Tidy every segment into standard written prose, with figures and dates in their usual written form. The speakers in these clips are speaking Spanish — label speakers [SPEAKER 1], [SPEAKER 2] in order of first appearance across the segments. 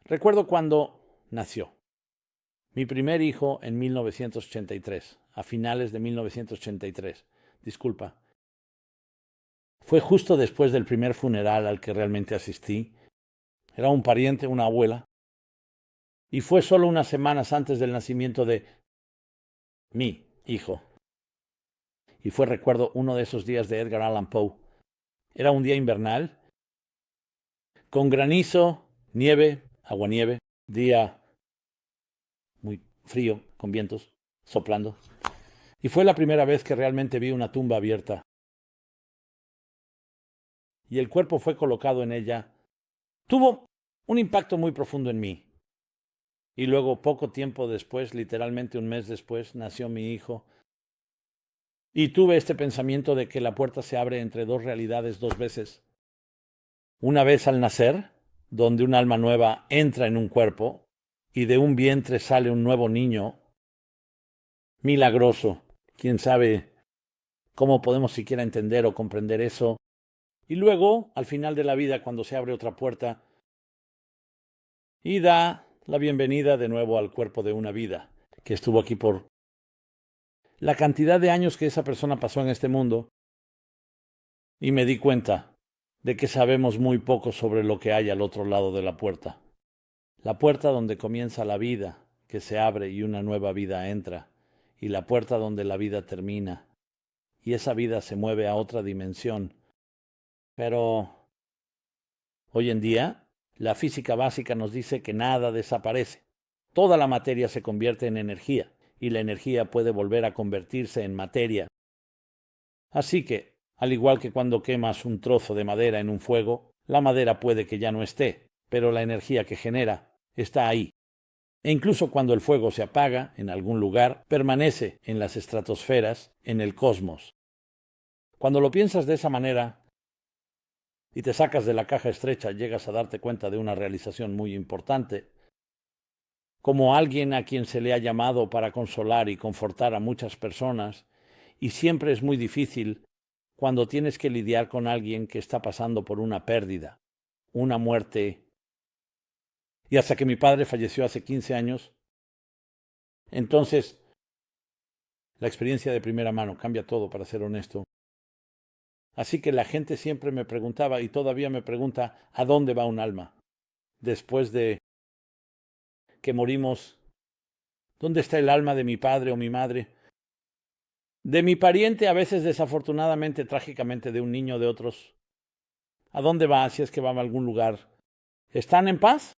[SPEAKER 1] Recuerdo cuando nació mi primer hijo en 1983, a finales de 1983. Disculpa. Fue justo después del primer funeral al que realmente asistí. Era un pariente, una abuela. Y fue solo unas semanas antes del nacimiento de mi hijo. Y fue, recuerdo, uno de esos días de Edgar Allan Poe. Era un día invernal, con granizo, nieve, aguanieve, día muy frío, con vientos soplando. Y fue la primera vez que realmente vi una tumba abierta. Y el cuerpo fue colocado en ella. Tuvo un impacto muy profundo en mí. Y luego, poco tiempo después, literalmente un mes después, nació mi hijo. Y tuve este pensamiento de que la puerta se abre entre dos realidades dos veces. Una vez al nacer, donde un alma nueva entra en un cuerpo y de un vientre sale un nuevo niño. Milagroso. ¿Quién sabe cómo podemos siquiera entender o comprender eso? Y luego, al final de la vida, cuando se abre otra puerta y da la bienvenida de nuevo al cuerpo de una vida que estuvo aquí por la cantidad de años que esa persona pasó en este mundo, y me di cuenta de que sabemos muy poco sobre lo que hay al otro lado de la puerta. La puerta donde comienza la vida, que se abre y una nueva vida entra, y la puerta donde la vida termina, y esa vida se mueve a otra dimensión. Pero hoy en día, la física básica nos dice que nada desaparece. Toda la materia se convierte en energía, y la energía puede volver a convertirse en materia. Así que, al igual que cuando quemas un trozo de madera en un fuego, la madera puede que ya no esté, pero la energía que genera está ahí. E incluso cuando el fuego se apaga en algún lugar, permanece en las estratosferas, en el cosmos. Cuando lo piensas de esa manera y te sacas de la caja estrecha, llegas a darte cuenta de una realización muy importante. Como alguien a quien se le ha llamado para consolar y confortar a muchas personas, y siempre es muy difícil cuando tienes que lidiar con alguien que está pasando por una pérdida, una muerte. Y hasta que mi padre falleció hace 15 años, entonces la experiencia de primera mano cambia todo, para ser honesto. Así que la gente siempre me preguntaba, y todavía me pregunta, ¿a dónde va un alma? Después de que morimos, ¿dónde está el alma de mi padre o mi madre? De mi pariente, a veces desafortunadamente, trágicamente, de un niño, de otros. ¿A dónde va, si es que va a algún lugar? ¿Están en paz?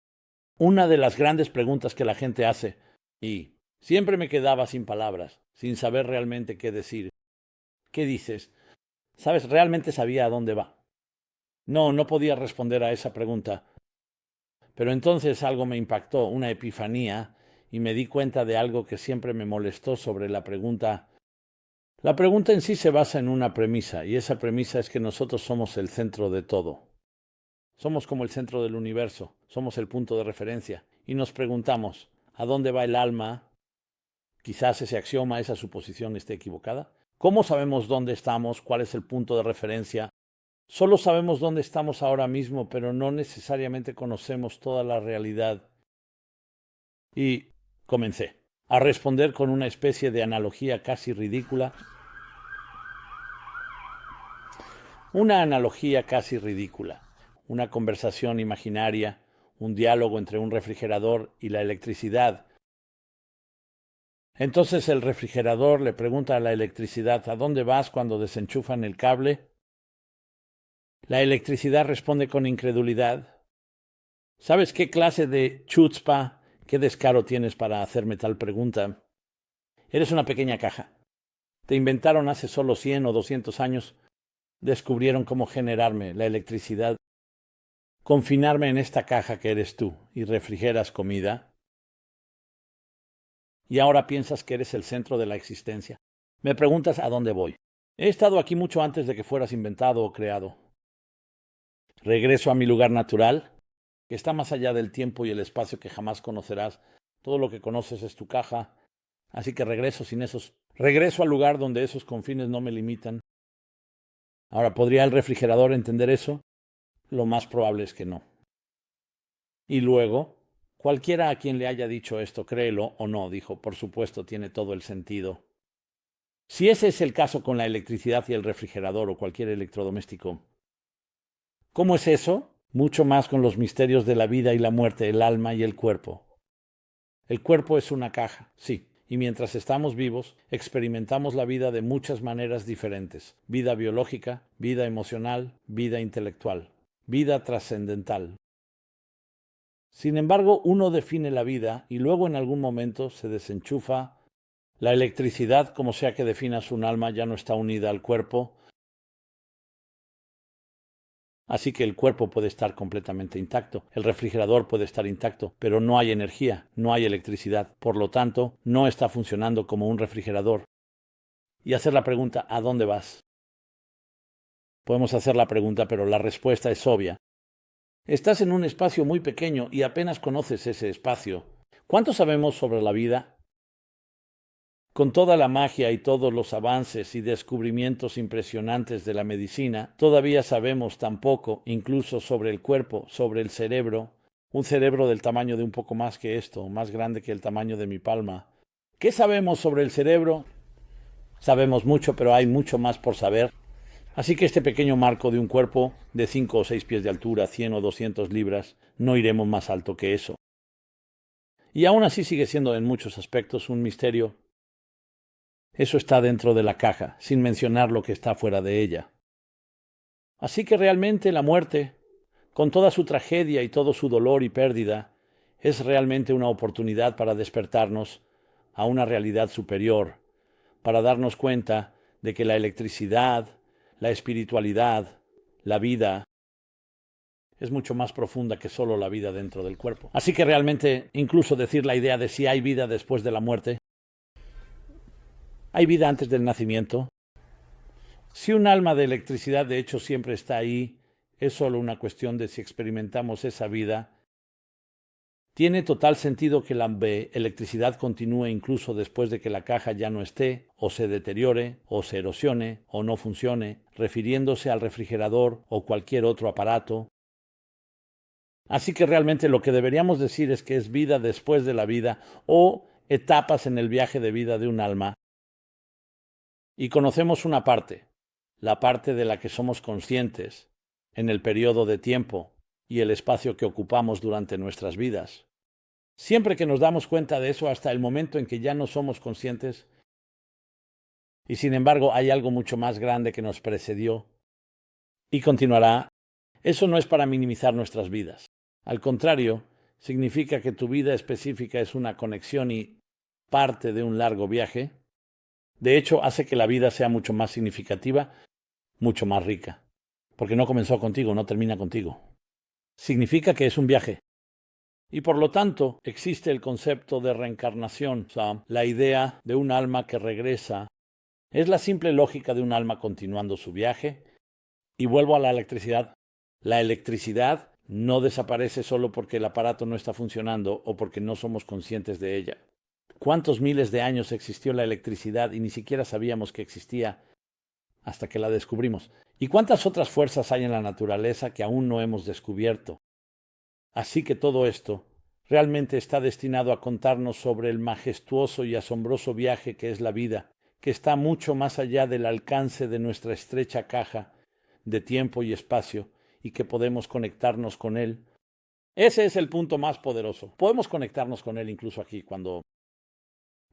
[SPEAKER 1] Una de las grandes preguntas que la gente hace, y siempre me quedaba sin palabras, sin saber realmente qué decir. ¿Qué dices? ¿Sabes? Realmente sabía a dónde va. No, no podía responder a esa pregunta. Pero entonces algo me impactó, una epifanía, y me di cuenta de algo que siempre me molestó sobre la pregunta. La pregunta en sí se basa en una premisa, y esa premisa es que nosotros somos el centro de todo. Somos como el centro del universo, somos el punto de referencia, y nos preguntamos, ¿a dónde va el alma? Quizás ese axioma, esa suposición esté equivocada. ¿Cómo sabemos dónde estamos? ¿Cuál es el punto de referencia? Solo sabemos dónde estamos ahora mismo, pero no necesariamente conocemos toda la realidad. Y comencé a responder con una especie de analogía casi ridícula. Una analogía casi ridícula. Una conversación imaginaria, un diálogo entre un refrigerador y la electricidad. Entonces el refrigerador le pregunta a la electricidad, ¿a dónde vas cuando desenchufan el cable? La electricidad responde con incredulidad. ¿Sabes qué clase de chutzpah, qué descaro tienes para hacerme tal pregunta? Eres una pequeña caja. Te inventaron hace solo 100 o 200 años. Descubrieron cómo generarme la electricidad, confinarme en esta caja que eres tú, y refrigeras comida. Y ahora piensas que eres el centro de la existencia. Me preguntas a dónde voy. He estado aquí mucho antes de que fueras inventado o creado. Regreso a mi lugar natural, que está más allá del tiempo y el espacio que jamás conocerás. Todo lo que conoces es tu caja, así que regreso al lugar donde esos confines no me limitan. Ahora, ¿podría el refrigerador entender eso? Lo más probable es que no. Y luego, Cualquiera a quien le haya dicho esto, créelo o no, dijo, por supuesto, tiene todo el sentido. Si ese es el caso con la electricidad y el refrigerador o cualquier electrodoméstico, ¿cómo es eso? Mucho más con los misterios de la vida y la muerte, el alma y el cuerpo. El cuerpo es una caja, sí, y mientras estamos vivos, experimentamos la vida de muchas maneras diferentes. Vida biológica, vida emocional, vida intelectual, vida trascendental. Sin embargo, uno define la vida y luego en algún momento se desenchufa. La electricidad, como sea que definas un alma, ya no está unida al cuerpo, así que el cuerpo puede estar completamente intacto, el refrigerador puede estar intacto, pero no hay energía, no hay electricidad, por lo tanto, no está funcionando como un refrigerador. Y hacer la pregunta, ¿a dónde vas? Podemos hacer la pregunta, pero la respuesta es obvia. Estás en un espacio muy pequeño y apenas conoces ese espacio. ¿Cuánto sabemos sobre la vida? Con toda la magia y todos los avances y descubrimientos impresionantes de la medicina, todavía sabemos tan poco, incluso sobre el cuerpo, sobre el cerebro, un cerebro del tamaño de un poco más que esto, más grande que el tamaño de mi palma. ¿Qué sabemos sobre el cerebro? Sabemos mucho, pero hay mucho más por saber. Así que este pequeño marco de un cuerpo de 5 o 6 pies de altura, 100 o 200 libras, no iremos más alto que eso. Y aún así sigue siendo en muchos aspectos un misterio. Eso está dentro de la caja, sin mencionar lo que está fuera de ella. Así que realmente la muerte, con toda su tragedia y todo su dolor y pérdida, es realmente una oportunidad para despertarnos a una realidad superior, para darnos cuenta de que la electricidad, la espiritualidad, la vida, es mucho más profunda que solo la vida dentro del cuerpo. Así que realmente, incluso decir la idea de si hay vida después de la muerte, ¿hay vida antes del nacimiento? Si un alma de electricidad de hecho siempre está ahí, es solo una cuestión de si experimentamos esa vida. Tiene total sentido que la electricidad continúe incluso después de que la caja ya no esté, o se deteriore, o se erosione, o no funcione, refiriéndose al refrigerador o cualquier otro aparato. Así que realmente lo que deberíamos decir es que es vida después de la vida o etapas en el viaje de vida de un alma. Y conocemos una parte, la parte de la que somos conscientes, en el periodo de tiempo y el espacio que ocupamos durante nuestras vidas. Siempre que nos damos cuenta de eso hasta el momento en que ya no somos conscientes, y sin embargo hay algo mucho más grande que nos precedió y continuará, eso no es para minimizar nuestras vidas. Al contrario, significa que tu vida específica es una conexión y parte de un largo viaje. De hecho, hace que la vida sea mucho más significativa, mucho más rica, porque no comenzó contigo, no termina contigo. Significa que es un viaje. Y por lo tanto, existe el concepto de reencarnación, o sea, la idea de un alma que regresa. Es la simple lógica de un alma continuando su viaje. Y vuelvo a la electricidad. La electricidad no desaparece solo porque el aparato no está funcionando o porque no somos conscientes de ella. ¿Cuántos miles de años existió la electricidad y ni siquiera sabíamos que existía hasta que la descubrimos? ¿Y cuántas otras fuerzas hay en la naturaleza que aún no hemos descubierto? Así que todo esto realmente está destinado a contarnos sobre el majestuoso y asombroso viaje que es la vida, que está mucho más allá del alcance de nuestra estrecha caja de tiempo y espacio y que podemos conectarnos con él. Ese es el punto más poderoso. Podemos conectarnos con él incluso aquí cuando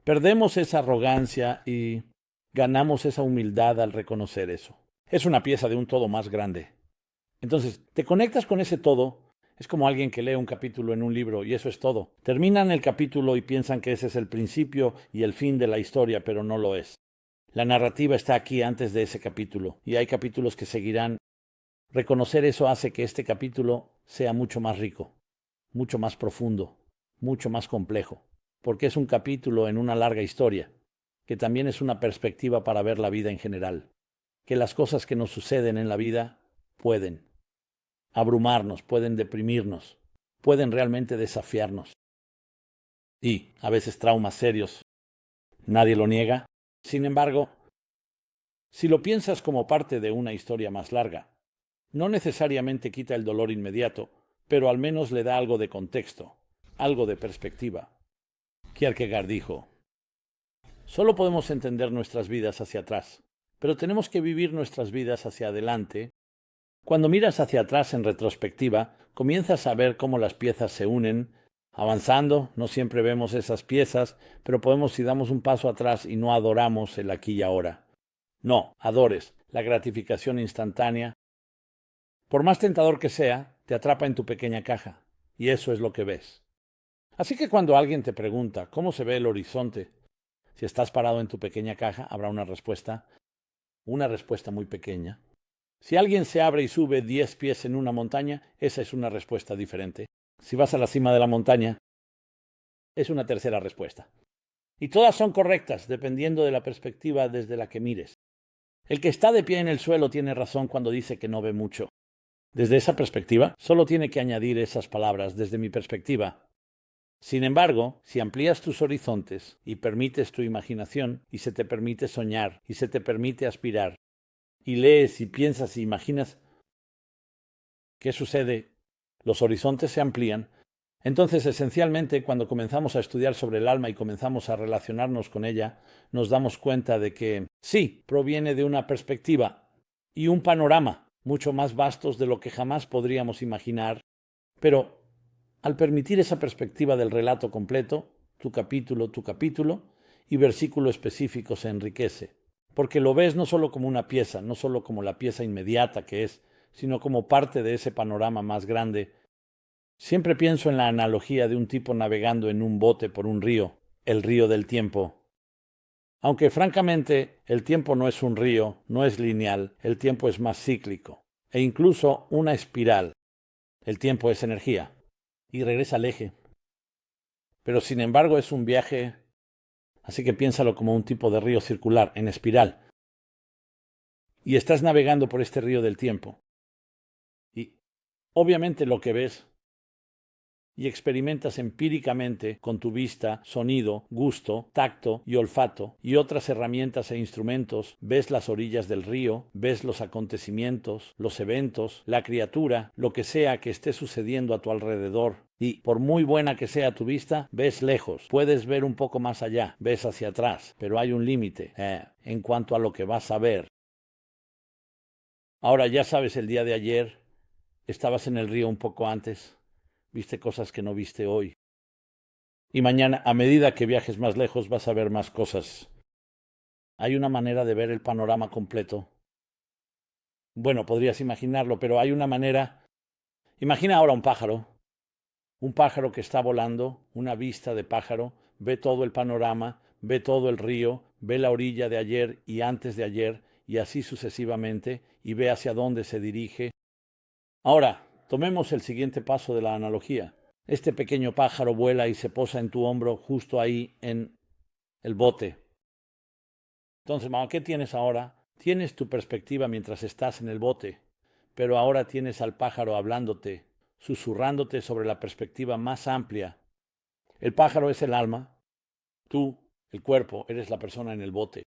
[SPEAKER 1] perdemos esa arrogancia y ganamos esa humildad al reconocer eso. Es una pieza de un todo más grande. Entonces, te conectas con ese todo. Es como alguien que lee un capítulo en un libro y eso es todo. Terminan el capítulo y piensan que ese es el principio y el fin de la historia, pero no lo es. La narrativa está aquí antes de ese capítulo y hay capítulos que seguirán. Reconocer eso hace que este capítulo sea mucho más rico, mucho más profundo, mucho más complejo, porque es un capítulo en una larga historia, que también es una perspectiva para ver la vida en general, que las cosas que nos suceden en la vida pueden abrumarnos, pueden deprimirnos, pueden realmente desafiarnos. Y a veces traumas serios, nadie lo niega. Sin embargo, si lo piensas como parte de una historia más larga, no necesariamente quita el dolor inmediato, pero al menos le da algo de contexto. algo de perspectiva. Kierkegaard dijo: solo podemos entender nuestras vidas hacia atrás, pero tenemos que vivir nuestras vidas hacia adelante. Cuando miras hacia atrás en retrospectiva, comienzas a ver cómo las piezas se unen. Avanzando, no siempre vemos esas piezas, pero podemos si damos un paso atrás y no adoramos el aquí y ahora. No, adores la gratificación instantánea. Por más tentador que sea, te atrapa en tu pequeña caja, y eso es lo que ves. Así que cuando alguien te pregunta cómo se ve el horizonte, si estás parado en tu pequeña caja, habrá una respuesta muy pequeña. Si alguien se abre y sube 10 pies en una montaña, esa es una respuesta diferente. Si vas a la cima de la montaña, es una tercera respuesta. Y todas son correctas, dependiendo de la perspectiva desde la que mires. El que está de pie en el suelo tiene razón cuando dice que no ve mucho. Desde esa perspectiva, solo tiene que añadir esas palabras: desde mi perspectiva. Sin embargo, si amplías tus horizontes y permites tu imaginación, y se te permite soñar, y se te permite aspirar, y lees y piensas y imaginas, ¿qué sucede? Los horizontes se amplían. Entonces, esencialmente, cuando comenzamos a estudiar sobre el alma y comenzamos a relacionarnos con ella, nos damos cuenta de que, sí, proviene de una perspectiva y un panorama mucho más vastos de lo que jamás podríamos imaginar, pero al permitir esa perspectiva del relato completo, tu capítulo, y versículo específico se enriquece, porque lo ves no solo como una pieza, no solo como la pieza inmediata que es, sino como parte de ese panorama más grande. Siempre pienso en la analogía de un tipo navegando en un bote por un río, el río del tiempo. Aunque francamente el tiempo no es un río, no es lineal, el tiempo es más cíclico, e incluso una espiral. El tiempo es energía, y regresa al eje. Pero sin embargo es un viaje, así que piénsalo como un tipo de río circular, en espiral. Y estás navegando por este río del tiempo. Y obviamente lo que ves y experimentas empíricamente con tu vista, sonido, gusto, tacto y olfato y otras herramientas e instrumentos, ves las orillas del río, ves los acontecimientos, los eventos, la criatura, lo que sea que esté sucediendo a tu alrededor. Y, por muy buena que sea tu vista, ves lejos, puedes ver un poco más allá, ves hacia atrás, pero hay un límite en cuanto a lo que vas a ver. Ahora ya sabes, el día de ayer estabas en el río un poco antes. Viste cosas que no viste hoy. Y mañana, a medida que viajes más lejos, vas a ver más cosas. Hay una manera de ver el panorama completo. Bueno, podrías imaginarlo, pero hay una manera. Imagina ahora un pájaro que está volando, una vista de pájaro, ve todo el panorama, ve todo el río, ve la orilla de ayer y antes de ayer, y así sucesivamente, y ve hacia dónde se dirige. Ahora, tomemos el siguiente paso de la analogía. Este pequeño pájaro vuela y se posa en tu hombro justo ahí en el bote. Entonces, ¿qué tienes ahora? Tienes tu perspectiva mientras estás en el bote, pero ahora tienes al pájaro hablándote, susurrándote sobre la perspectiva más amplia. El pájaro es el alma, tú, el cuerpo, eres la persona en el bote.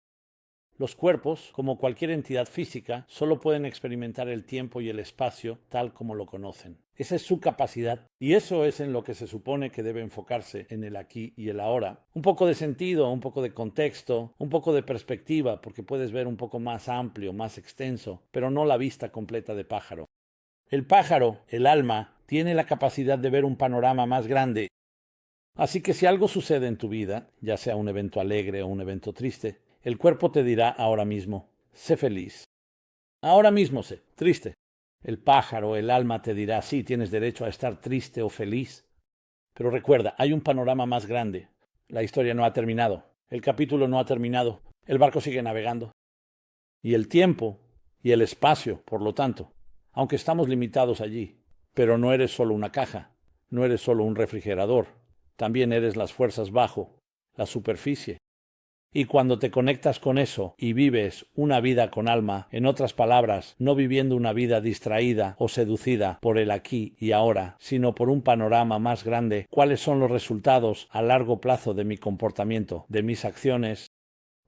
[SPEAKER 1] Los cuerpos, como cualquier entidad física, solo pueden experimentar el tiempo y el espacio tal como lo conocen. Esa es su capacidad, y eso es en lo que se supone que debe enfocarse, en el aquí y el ahora. Un poco de sentido, un poco de contexto, un poco de perspectiva, porque puedes ver un poco más amplio, más extenso, pero no la vista completa de pájaro. El pájaro, el alma, tiene la capacidad de ver un panorama más grande. Así que si algo sucede en tu vida, ya sea un evento alegre o un evento triste, el cuerpo te dirá ahora mismo: sé feliz. Ahora mismo sé, triste. El pájaro, el alma te dirá: sí, tienes derecho a estar triste o feliz. Pero recuerda, hay un panorama más grande. La historia no ha terminado. El capítulo no ha terminado. El barco sigue navegando. Y el tiempo y el espacio, por lo tanto, aunque estamos limitados allí, pero no eres solo una caja, no eres solo un refrigerador, también eres las fuerzas bajo, la superficie. Y cuando te conectas con eso y vives una vida con alma, en otras palabras, no viviendo una vida distraída o seducida por el aquí y ahora, sino por un panorama más grande, ¿cuáles son los resultados a largo plazo de mi comportamiento, de mis acciones?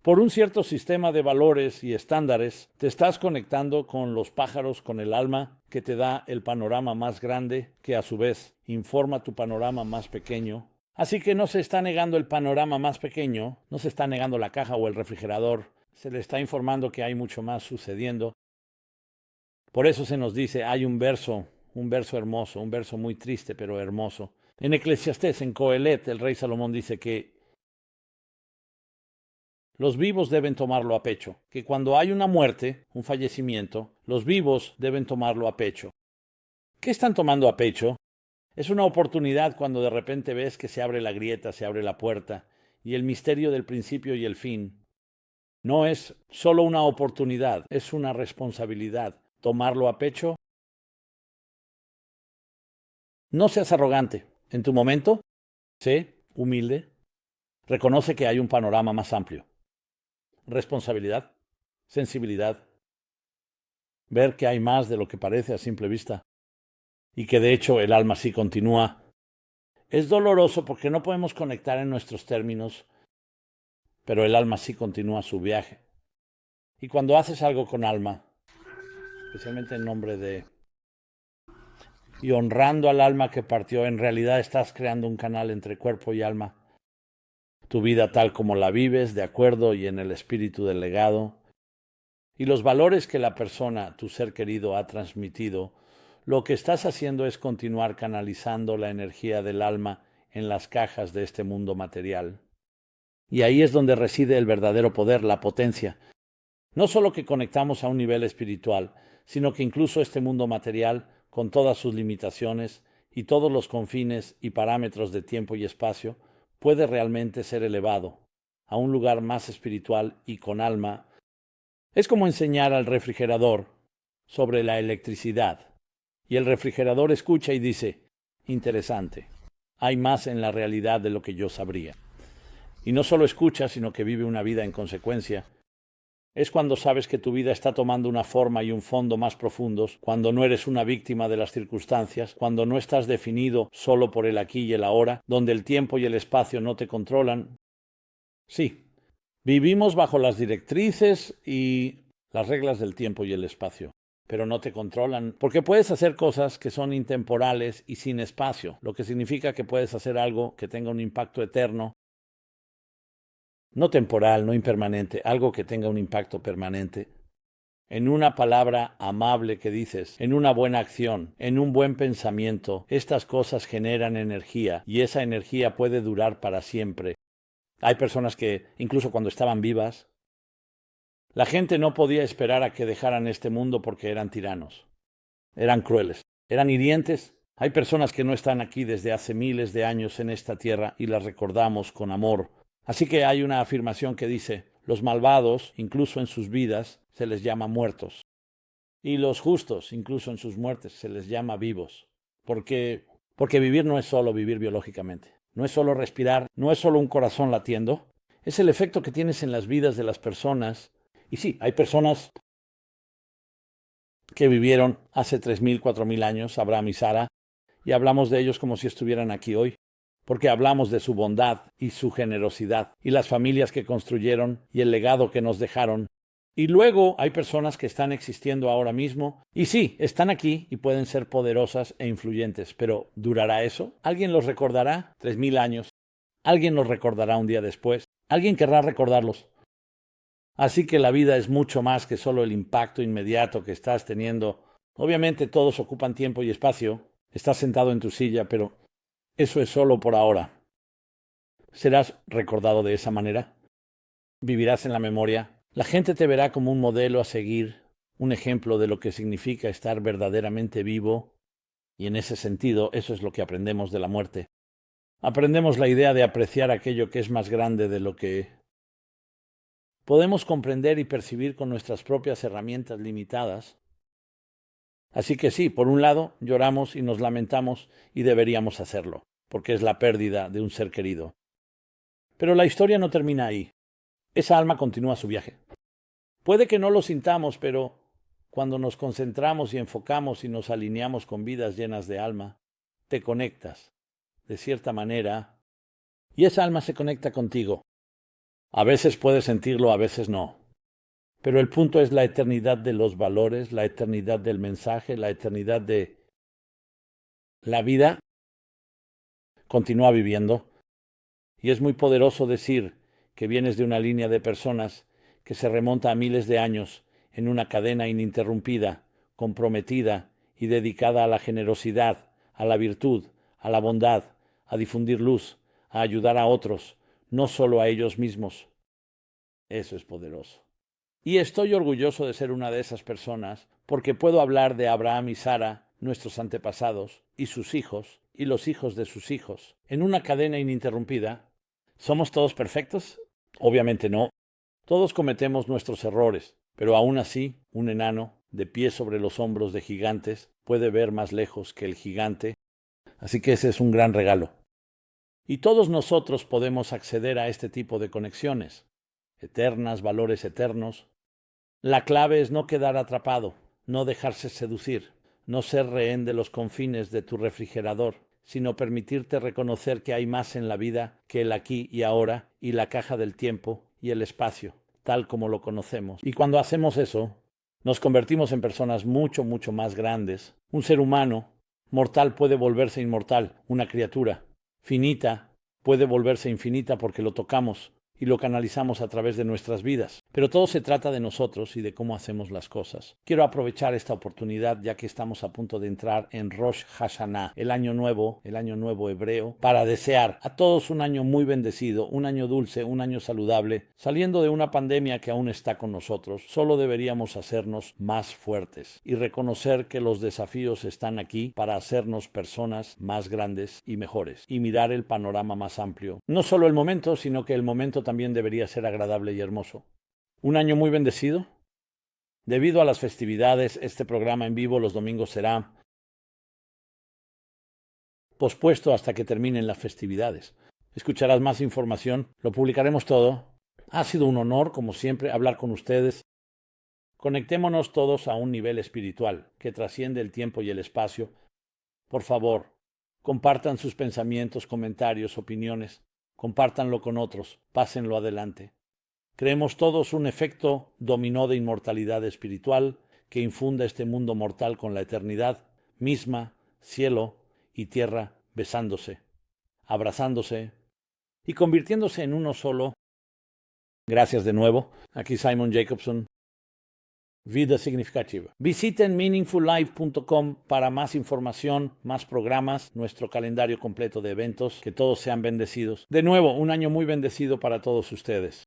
[SPEAKER 1] Por un cierto sistema de valores y estándares, te estás conectando con los pájaros, con el alma, que te da el panorama más grande, que a su vez informa tu panorama más pequeño. Así que no se está negando el panorama más pequeño, no se está negando la caja o el refrigerador, se le está informando que hay mucho más sucediendo. Por eso se nos dice, hay un verso hermoso, un verso muy triste pero hermoso. En Eclesiastés, en Coelet, el rey Salomón dice que los vivos deben tomarlo a pecho, que cuando hay una muerte, un fallecimiento, los vivos deben tomarlo a pecho. ¿Qué están tomando a pecho? Es una oportunidad cuando de repente ves que se abre la grieta, se abre la puerta, y el misterio del principio y el fin. No es solo una oportunidad, es una responsabilidad. Tomarlo a pecho. No seas arrogante. En tu momento, sé humilde. Reconoce que hay un panorama más amplio. Responsabilidad, sensibilidad, ver que hay más de lo que parece a simple vista y que de hecho el alma sí continúa. Es doloroso porque no podemos conectar en nuestros términos, pero el alma sí continúa su viaje. Y cuando haces algo con alma, especialmente en nombre de y honrando al alma que partió, en realidad estás creando un canal entre cuerpo y alma. Tu vida tal como la vives, de acuerdo y en el espíritu del legado, y los valores que la persona, tu ser querido, ha transmitido, lo que estás haciendo es continuar canalizando la energía del alma en las cajas de este mundo material. Y ahí es donde reside el verdadero poder, la potencia. No solo que conectamos a un nivel espiritual, sino que incluso este mundo material, con todas sus limitaciones y todos los confines y parámetros de tiempo y espacio, puede realmente ser elevado a un lugar más espiritual y con alma. Es como enseñar al refrigerador sobre la electricidad. Y el refrigerador escucha y dice, interesante, hay más en la realidad de lo que yo sabría. Y no solo escucha, sino que vive una vida en consecuencia. Es cuando sabes que tu vida está tomando una forma y un fondo más profundos, cuando no eres una víctima de las circunstancias, cuando no estás definido solo por el aquí y el ahora, donde el tiempo y el espacio no te controlan. Sí, vivimos bajo las directrices y las reglas del tiempo y el espacio, pero no te controlan, porque puedes hacer cosas que son intemporales y sin espacio, lo que significa que puedes hacer algo que tenga un impacto eterno, no temporal, no impermanente, algo que tenga un impacto permanente. En una palabra amable que dices, en una buena acción, en un buen pensamiento, estas cosas generan energía y esa energía puede durar para siempre. Hay personas que, incluso cuando estaban vivas, la gente no podía esperar a que dejaran este mundo porque eran tiranos, eran crueles, eran hirientes. Hay personas que no están aquí desde hace miles de años en esta tierra y las recordamos con amor. Así que hay una afirmación que dice, los malvados, incluso en sus vidas, se les llama muertos. Y los justos, incluso en sus muertes, se les llama vivos. Porque vivir no es solo vivir biológicamente. No es solo respirar, no es solo un corazón latiendo. Es el efecto que tienes en las vidas de las personas. Y sí, hay personas que vivieron hace 3,000, 4,000 años, Abraham y Sara, y hablamos de ellos como si estuvieran aquí hoy, porque hablamos de su bondad y su generosidad, y las familias que construyeron y el legado que nos dejaron. Y luego hay personas que están existiendo ahora mismo, y sí, están aquí y pueden ser poderosas e influyentes, pero ¿durará eso? ¿Alguien los recordará? 3,000 años. ¿Alguien los recordará un día después? ¿Alguien querrá recordarlos? Así que la vida es mucho más que solo el impacto inmediato que estás teniendo. Obviamente todos ocupan tiempo y espacio. Estás sentado en tu silla, pero eso es solo por ahora. ¿Serás recordado de esa manera? ¿Vivirás en la memoria? La gente te verá como un modelo a seguir, un ejemplo de lo que significa estar verdaderamente vivo, y en ese sentido eso es lo que aprendemos de la muerte. Aprendemos la idea de apreciar aquello que es más grande de lo que podemos comprender y percibir con nuestras propias herramientas limitadas. Así que sí, por un lado, lloramos y nos lamentamos y deberíamos hacerlo, porque es la pérdida de un ser querido. Pero la historia no termina ahí. Esa alma continúa su viaje. Puede que no lo sintamos, pero cuando nos concentramos y enfocamos y nos alineamos con vidas llenas de alma, te conectas, de cierta manera, y esa alma se conecta contigo. A veces puedes sentirlo, a veces no. Pero el punto es la eternidad de los valores, la eternidad del mensaje, la eternidad de la vida. Continúa viviendo. Y es muy poderoso decir que vienes de una línea de personas que se remonta a miles de años en una cadena ininterrumpida, comprometida y dedicada a la generosidad, a la virtud, a la bondad, a difundir luz, a ayudar a otros, no solo a ellos mismos. Eso es poderoso. Y estoy orgulloso de ser una de esas personas porque puedo hablar de Abraham y Sara, nuestros antepasados, y sus hijos, y los hijos de sus hijos, en una cadena ininterrumpida. ¿Somos todos perfectos? Obviamente no. Todos cometemos nuestros errores, pero aún así, un enano, de pie sobre los hombros de gigantes, puede ver más lejos que el gigante. Así que ese es un gran regalo. Y todos nosotros podemos acceder a este tipo de conexiones, eternas, valores eternos. La clave es no quedar atrapado, no dejarse seducir, no ser rehén de los confines de tu refrigerador, sino permitirte reconocer que hay más en la vida que el aquí y ahora y la caja del tiempo y el espacio, tal como lo conocemos. Y cuando hacemos eso, nos convertimos en personas mucho, mucho más grandes. Un ser humano mortal puede volverse inmortal, una criatura finita puede volverse infinita porque lo tocamos y lo canalizamos a través de nuestras vidas. Pero todo se trata de nosotros y de cómo hacemos las cosas. Quiero aprovechar esta oportunidad, ya que estamos a punto de entrar en Rosh Hashanah, el año nuevo hebreo, para desear a todos un año muy bendecido, un año dulce, un año saludable, saliendo de una pandemia que aún está con nosotros. Solo deberíamos hacernos más fuertes y reconocer que los desafíos están aquí para hacernos personas más grandes y mejores y mirar el panorama más amplio. No solo el momento, sino que el momento también debería ser agradable y hermoso. Un año muy bendecido. Debido a las festividades, este programa en vivo los domingos será pospuesto hasta que terminen las festividades. Escucharás más información, lo publicaremos todo. Ha sido un honor, como siempre, hablar con ustedes. Conectémonos todos a un nivel espiritual que trasciende el tiempo y el espacio. Por favor, compartan sus pensamientos, comentarios, opiniones. Compártanlo con otros, pásenlo adelante. Creemos todos un efecto dominó de inmortalidad espiritual que infunda este mundo mortal con la eternidad misma, cielo y tierra besándose, abrazándose y convirtiéndose en uno solo. Gracias de nuevo. Aquí Simon Jacobson. Vida significativa. Visiten meaningfullife.com para más información, más programas, nuestro calendario completo de eventos. Que todos sean bendecidos. De nuevo, un año muy bendecido para todos ustedes.